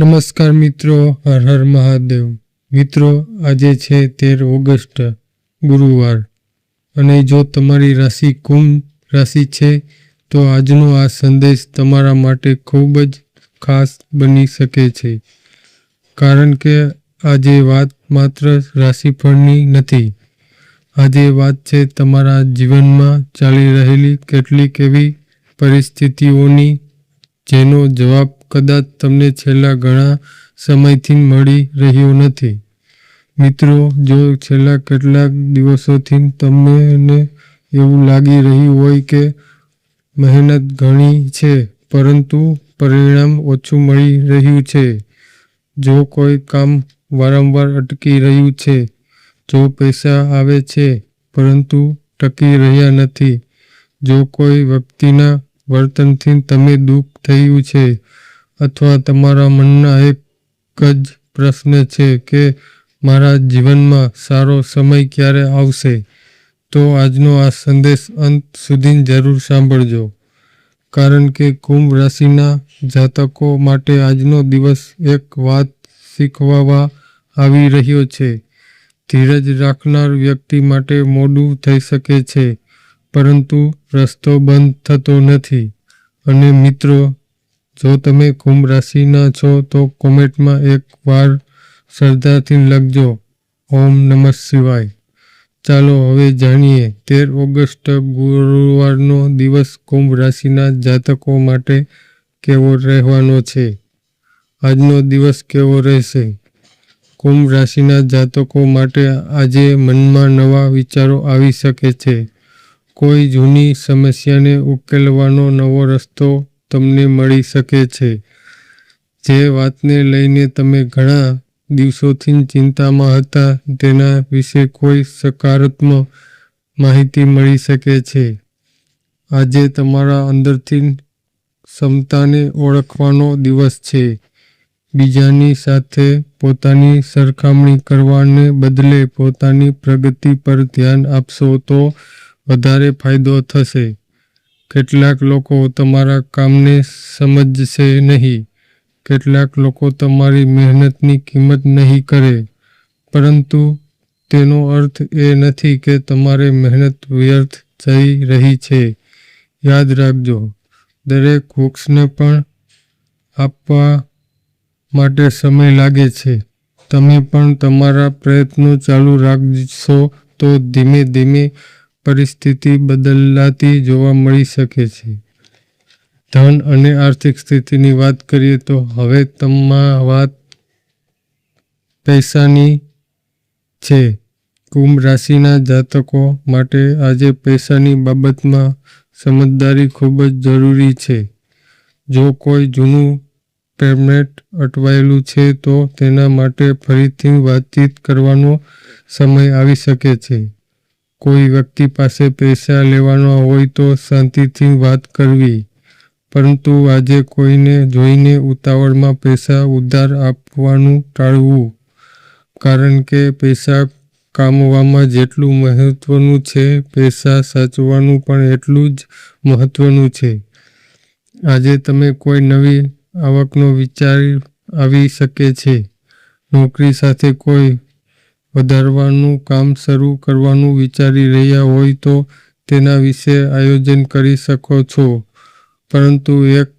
નમસ્કાર મિત્રો, હર હર મહાદેવ. મિત્રો, આજે છે 13 ઓગસ્ટ ગુરુવાર અને જો તમારી રાશિ કુંભ રાશિ છે તો આજનો આ સંદેશ તમારા માટે ખૂબ જ ખાસ બની શકે છે. કારણ કે આજે વાત માત્ર રાશિફળની નથી. આજે વાત છે તમારા જીવનમાં ચાલી રહેલી કેટલીક એવી પરિસ્થિતિઓની જેનો જવાબ કદાચ તમને છેલ્લા ઘણા સમયથી મળી રહ્યો નથી. મિત્રો, જો છેલ્લા કેટલાક દિવસોથી તમને એવું લાગી રહ્યું હોય કે મહેનત ઘણી છે પરંતુ પરિણામ ઓછું મળી રહ્યું છે, જો કોઈ કામ વારંવાર અટકી રહ્યું છે, જો પૈસા આવે છે પરંતુ ટકી રહ્યા નથી, જો કોઈ વ્યક્તિના વર્તનથી તમે દુઃખ થયું છે અથવા તમારા મનમાં એક જ પ્રશ્ન છે કે મારા જીવનમાં સારો સમય ક્યારે આવશે, તો આજનો આ સંદેશ અંત સુધી જરૂર સાંભળજો. કારણ કે કુંભ રાશિના જાતકો માટે આજનો દિવસ એક વાત શીખવવા આવી રહ્યો છે. ધીરજ રાખનાર વ્યક્તિ માટે મોડું થઈ શકે છે પરંતુ રસ્તો બંધ થતો નથી. અને મિત્રો, જો તમે કુંભ રાશિના છો તો કોમેન્ટમાં એક વાર શ્રદ્ધાથી લખજો ઓમ નમઃ શિવાય. ચાલો હવે જાણીએ 13 ઓગસ્ટ ગુરુવારનો દિવસ કુંભ રાશિના જાતકો માટે કેવો રહેવાનો છે. આજનો દિવસ કેવો રહેશે? કુંભ રાશિના જાતકો માટે આજે મનમાં નવા વિચારો આવી શકે છે. કોઈ જૂની સમસ્યાને ઉકેલવાનો નવો રસ્તો તમને મળી શકે છે. જે વાતને લઈને તમે ઘણા દિવસોથી ચિંતામાં હતા તેના વિશે કોઈ સકારાત્મક માહિતી મળી શકે છે. આજે તમારા અંદરથી ક્ષમતાને ઓળખવાનો દિવસ છે. બીજાની સાથે પોતાની સરખામણી કરવાને બદલે પોતાની પ્રગતિ પર ધ્યાન આપશો તો વધારે ફાયદો થશે. કેટલાક લોકો તમારા કામને સમજશે નહીં. કેટલાક લોકો તમારી મહેનતની કિંમત નહીં કરે, પરંતુ તેનો અર્થ એ નથી કે તમારી મહેનત વ્યર્થ જઈ રહી છે. યાદ રાખજો, દરેક વૃક્ષને પણ આપવા માટે સમય લાગે છે. તમે પણ તમારા પ્રયત્નો ચાલુ રાખશો તો ધીમે ધીમે પરિસ્થિતિ બદલાતી જોવા મળી શકે છે. ધન અને આર્થિક સ્થિતિની વાત કરીએ તો હવે વાત પૈસાની છે. કુંભ રાશિના જાતકો માટે આજે પૈસાની બાબતમાં સમજદારી ખૂબ જ જરૂરી છે. જો કોઈ જૂનું પેમેન્ટ અટવાયેલું છે તો તેના માટે ફરીથી વાતચીત કરવાનો સમય આવી શકે છે. કોઈ વ્યક્તિ પાસે પૈસા લેવાના હોય તો શાંતિથી વાત કરવી, પરંતુ આજે કોઈને જોઈને ઉતાવળમાં પૈસા ઉધાર આપવાનું ટાળવું. કારણ કે પૈસા કમાવામાં જેટલું મહત્વનું છે, પૈસા સાચવવાનું પણ એટલું જ મહત્વનું છે. આજે તમે કોઈ નવી આવકનો વિચાર આવી શકે છે. નોકરી સાથે કોઈ વધારવાનું કામ શરૂ કરવાનું વિચારી રહ્યા હોય તો તેના વિશે આયોજન કરી શકો છો. પરંતુ એક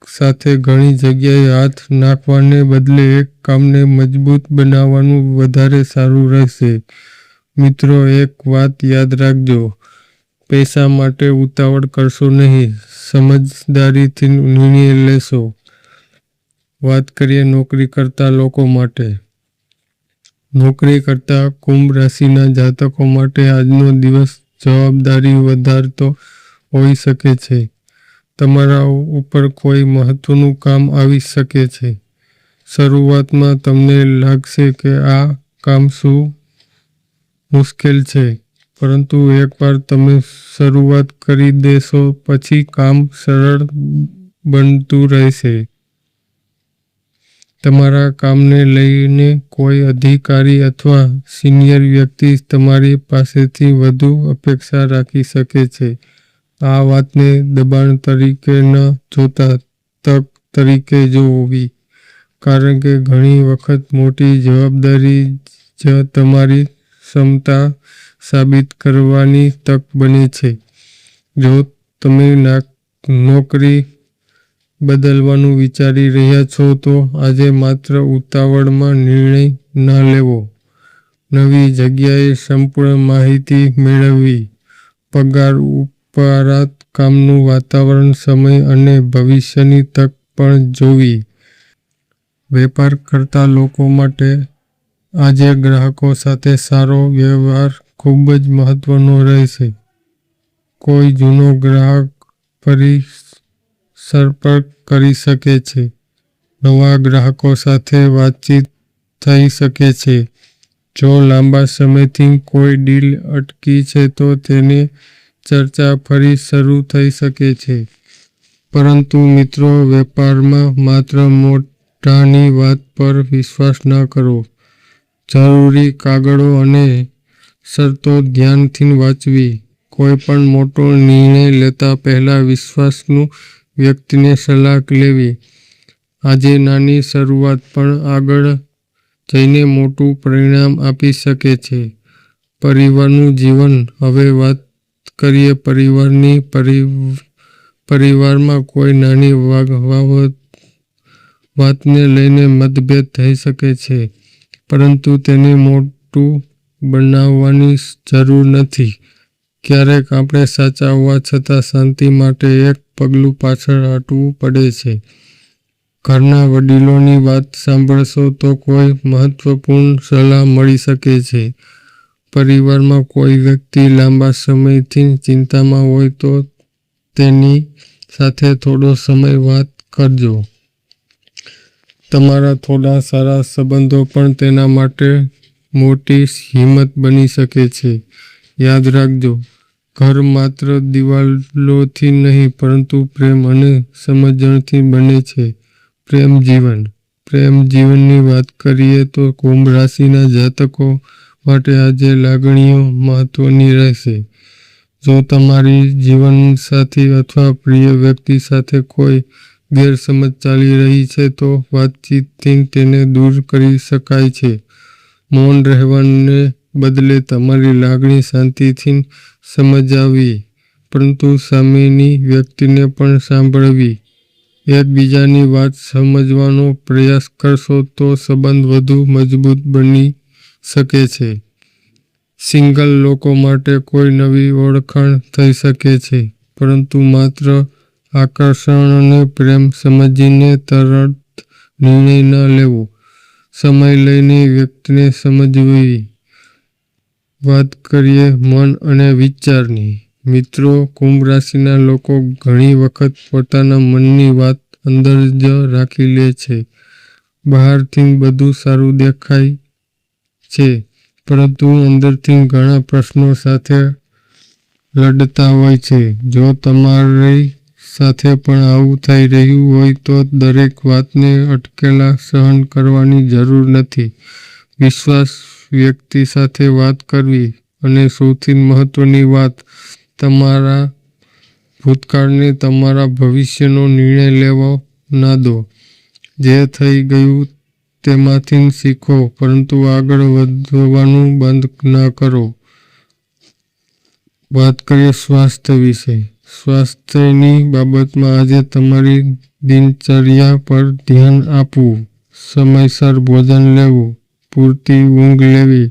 સાથે ઘણી જગ્યાએ હાથ નાખવાને બદલે એક કામને મજબૂત બનાવવાનું વધારે સારું રહેશે. મિત્રો, એક વાત યાદ રાખજો, પૈસા માટે ઉતાવળ કરશો નહીં, સમજદારીથી નિર્ણય લેશો. વાત કરીએ નોકરી કરતા લોકો માટે. નોકરી કરતા કુંભ રાશિના જાતકો માટે આજનો દિવસ જવાબદારી વધારતો હોઈ શકે છે. તમારા ઉપર કોઈ મહત્વનું કામ આવી શકે છે. શરૂઆતમાં તમને લાગશે કે આ કામ શું મુશ્કેલ છે, પરંતુ એકવાર તમે શરૂઆત કરી દેશો પછી કામ સરળ બનતું રહેશે. તમારા કામને લઈને કોઈ અધિકારી અથવા સિનિયર વ્યક્તિ તમારી પાસેથી વધુ અપેક્ષા રાખી શકે છે. આ વાતને દબાણ તરીકે ન જોતા તક તરીકે જોવી. કારણ કે ઘણી વખત મોટી જવાબદારી જ તમારી ક્ષમતા સાબિત કરવાની તક બને છે. જો તમે નોકરી બદલવાનું વિચારી રહ્યા છો તો આજે માત્ર ઉતાવળમાં નિર્ણય ન લેવો. નવી જગ્યાએ સંપૂર્ણ માહિતી મેળવવી, પગાર, ઉપરાંત કામનું વાતાવરણ, સમય અને ભવિષ્યની તક પણ જોવી. વેપાર કરતા લોકો માટે આજે ગ્રાહકો સાથે સારો વ્યવહાર ખૂબ જ મહત્વનો રહેશે. કોઈ જૂનો ગ્રાહક ફરી સંપર્ક કરી શકે છે. નવા ગ્રાહકો સાથે વાતચીત થઈ શકે છે. જો લાંબા સમયથી કોઈ ડીલ અટકી છે તો તેની ચર્ચા ફરી શરૂ થઈ શકે છે. પરંતુ મિત્રો, વેપારમાં માત્ર મોઢાની વાત પર વિશ્વાસ ન કરો. જરૂરી કાગળો અને શરતો ધ્યાનથી વાંચવી. કોઈ પણ મોટો નિર્ણય લેતા પહેલા વિશ્વાસુ વ્યક્તિની સલાહ લેવી. આજે નાની શરૂઆત પણ આગળ જઈને મોટું પરિણામ આપી શકે છે. પરિવારનું જીવન. હવે વાત કરીએ પરિવારની. પરિવારમાં કોઈ નાની વાતને લઈને મતભેદ થઈ શકે છે, પરંતુ તેને મોટું બનાવવાની જરૂર નથી. ક્યારેક આપણે સાચા હોવા છતાં શાંતિ માટે એક પગલું પાછળ હટવું પડે છે. ઘરના વડીલોની વાત સાંભળશો તો કોઈ મહત્વપૂર્ણ સલાહ મળી શકે છે. પરિવારમાં કોઈ વ્યક્તિ લાંબા સમયથી ચિંતામાં હોય તો તેની સાથે થોડો સમય વાત કરજો. તમારા થોડા સારા સંબંધો પણ તેના માટે મોટી હિંમત બની શકે છે. યાદ રાખજો, ઘર માત્ર દિવાલોથી નહીં પરંતુ પ્રેમ અને સમજણથી બને છે. પ્રેમ જીવનની વાત કરીએ તો કુંભ રાશિના જાતકો માટે આજે લાગણીઓ મહત્વની રહેશે. જો તમારી જીવનસાથી અથવા પ્રિય વ્યક્તિ સાથે કોઈ ગેરસમજ ચાલી રહી છે તો વાતચીતથી તેને દૂર કરી શકાય છે. મૌન રહેવાને બદલે તમારી લાગણી શાંતિથી સમજાવવી, પરંતુ સામેની વ્યક્તિને પણ સાંભળવી. એકબીજાની વાત સમજવાનો પ્રયાસ કરશો તો સંબંધ વધુ મજબૂત બની શકે છે. સિંગલ લોકો માટે કોઈ નવી ઓળખાણ થઈ શકે છે, પરંતુ માત્ર આકર્ષણ અને પ્રેમ સમજીને તરત નિર્ણય ન લેવો. સમય લઈને વ્યક્તિને સમજવી. વાત કરીએ મન અને વિચારની. મિત્રો, કુંભ રાશિના લોકો ઘણી વખત પોતાના મનની વાત અંદર જ રાખી લે છે. બહારથી બધું સારું દેખાય છે, પરંતુ અંદરથી ઘણા પ્રશ્નો સાથે લડતા હોય છે. જો તમારી સાથે પણ આવું થઈ રહ્યું હોય તો દરેક વાતને અટકેલા સહન કરવાની જરૂર નથી. વિશ્વાસ વ્યક્તિ સાથે વાત કરવી. અને સૌથી મહત્વની વાત, તમારા ભૂતકાળને તમારા ભવિષ્યનો નિર્ણય લેવા ના દો. જે થઈ ગયું તેમાંથી શીખો, પરંતુ આગળ વધવાનું બંધ ન કરો. વાત કરીએ સ્વાસ્થ્ય વિશે. સ્વાસ્થ્યની બાબતમાં આજે તમારી દિનચર્યા પર ધ્યાન આપવું. સમયસર ભોજન લેવું, પૂરતી ઊંઘ લેવી,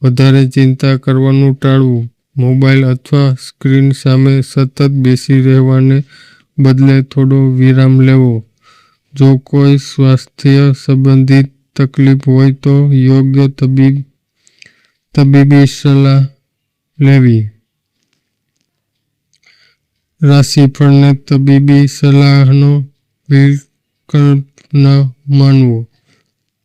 વધારે ચિંતા કરવાનું ટાળવું, મોબાઈલ અથવા સ્ક્રીન સામે સતત બેસી રહેવાને બદલે થોડો વિરામ લેવો. જો કોઈ સ્વાસ્થ્ય સંબંધિત તકલીફ હોય તો યોગ્ય તબીબી સલાહ લેવી. રાશિફળને તબીબી સલાહનો વિકલ્પ ન માનવો.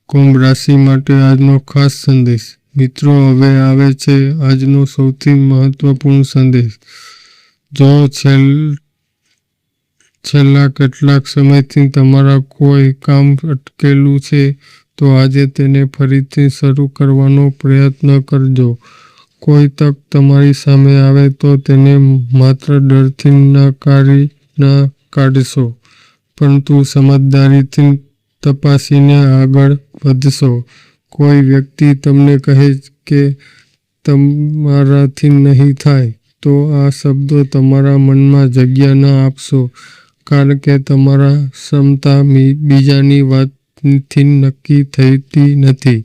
કુંભ રાશિ માટે આજનો ખાસ સંદેશ. મિત્રો, હવે આવે છે આજનો સૌથી મહત્વપૂર્ણ સંદેશ. જો છેલ્લા કેટલાક સમયથી તમારા કોઈ કામ અટકેલું છે તો આજે તેને ફરીથી શરૂ કરવાનો પ્રયત્ન કરજો. કોઈ તક તમારી સામે આવે તો તેને માત્ર ડરથી નકારી ન કાઢશો, પરંતુ સમજદારીથી તપાસીને આગળ વધશો. કોઈ વ્યક્તિ તમને કહે કે તમારાથી નહીં થાય, તો આ શબ્દો તમારા મનમાં જગ્યા ન આપશો, કારણ કે તમારા ક્ષમતા બીજાની વાતથી નક્કી થતી નથી.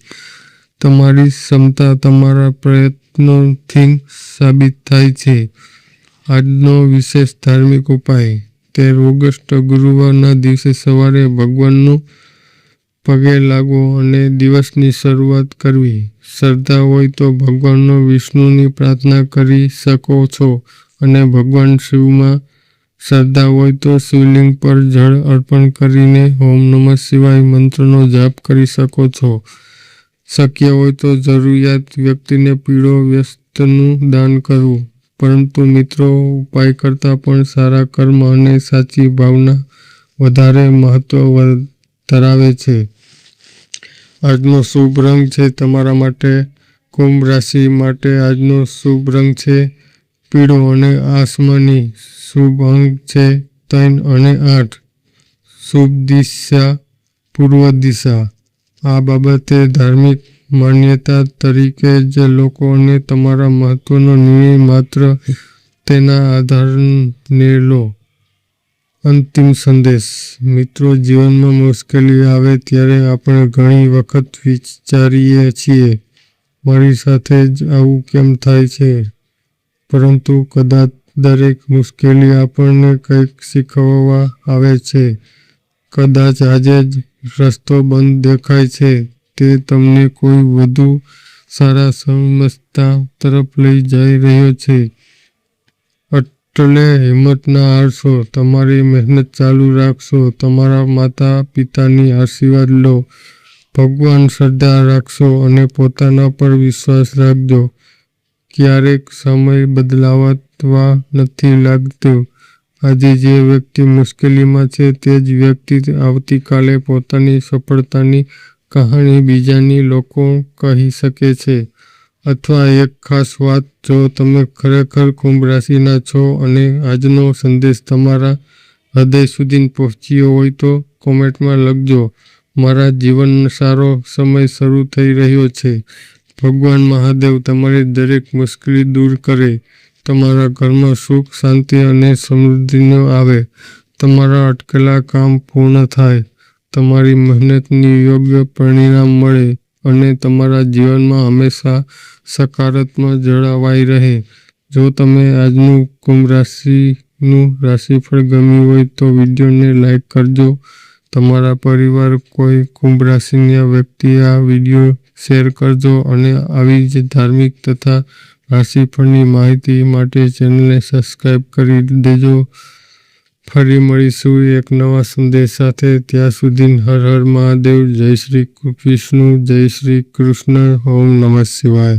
તમારી ક્ષમતા તમારા પ્રયત્નોથી સાબિત થાય છે. આજનો વિશેષ ધાર્મિક ઉપાય: 13 ઓગસ્ટ ગુરુવારના દિવસે સવારે ભગવાનનું પગે લાગવો અને દિવસની શરૂઆત કરવી. શ્રદ્ધા હોય તો ભગવાન વિષ્ણુની પ્રાર્થના કરી શકો છો અને ભગવાન શિવમાં શ્રદ્ધા હોય તો શિવલિંગ પર જળ અર્પણ કરીને ઓમ નમઃ શિવાય મંત્રનો જાપ કરી શકો છો. શક્ય હોય તો જરૂરિયાત વ્યક્તિને પીળો વસ્ત્રનું દાન કરવું. પરંતુ મિત્રો, ઉપાય કરતાં પણ સારા કર્મ અને સાચી ભાવના વધારે મહત્વ ધરાવે છે. આજનો શુભ રંગ છે તમારા માટે. કુંભ રાશિ માટે આજનો શુભ રંગ છે પીળો અને આસમાની. શુભ અંક છે 3 અને 8. શુભ દિશા પૂર્વ દિશા. આ બાબતે ધાર્મિક માન્યતા તરીકે જ લોકોને તમારા મહત્વનો નિર્ણય માત્ર તેના આધારને લો. અંતિમ સંદેશ: મિત્રો, જીવનમાં મુશ્કેલી આવે ત્યારે આપણે ઘણી વખત વિચારીએ છીએ, મારી સાથે જ આવું કેમ થાય છે? પરંતુ કદાચ દરેક મુશ્કેલી આપણને કંઈક શીખવવા આવે છે. કદાચ આજે જ રસ્તો બંધ દેખાય છે, તે તમને કોઈ વધુ સારા સમસ્યા તરફ લઈ જઈ રહ્યો છે. એટલે હિંમત ના હારશો, તમારી મહેનત ચાલુ રાખશો, તમારા માતા પિતાની આશીર્વાદ લો, ભગવાન શ્રદ્ધા રાખશો અને પોતાના પર વિશ્વાસ રાખજો. ક્યારેક સમય બદલાવવા નથી લાગતો. આજે જે વ્યક્તિ મુશ્કેલીમાં છે તે જ વ્યક્તિ આવતીકાલે પોતાની સફળતાની કહાની બીજાની લોકો કહી શકે છે. અથવા એક ખાસ વાત, જો તમે ખરેખર કુંભ રાશિના છો અને આજનો સંદેશ તમારા હૃદય સુધી પહોંચ્યો હોય તો કોમેન્ટમાં લખજો, મારા જીવનનો સારો સમય શરૂ થઈ રહ્યો છે. ભગવાન મહાદેવ તમારી દરેક મુશ્કેલી દૂર કરે, તમારા ઘરમાં સુખ, શાંતિ અને સમૃદ્ધિ આવે, તમારા અટકેલા કામ પૂર્ણ થાય, તમારી મહેનતની યોગ્ય પરિણામ મળે અને તમારા જીવનમાં હંમેશા સકારાત્મક જળવાઈ રહે. જો તમે આજનું કુંભ રાશિનું રાશિફળ ગમ્યું હોય તો વિડીયોને લાઈક કરજો. તમારા પરિવાર કોઈ કુંભ રાશિના વ્યક્તિ આ વિડીયો શેર કરજો અને આવી જ ધાર્મિક તથા રાશિફળની માહિતી માટે ચેનલને સબસ્ક્રાઈબ કરી દેજો. ફરી મળીશું એક નવા સંદેશ સાથે. ત્યાં સુધી હર હર મહાદેવ. જય શ્રી વિષ્ણુ, જય શ્રી કૃષ્ણ. ઓમ નમઃ શિવાય.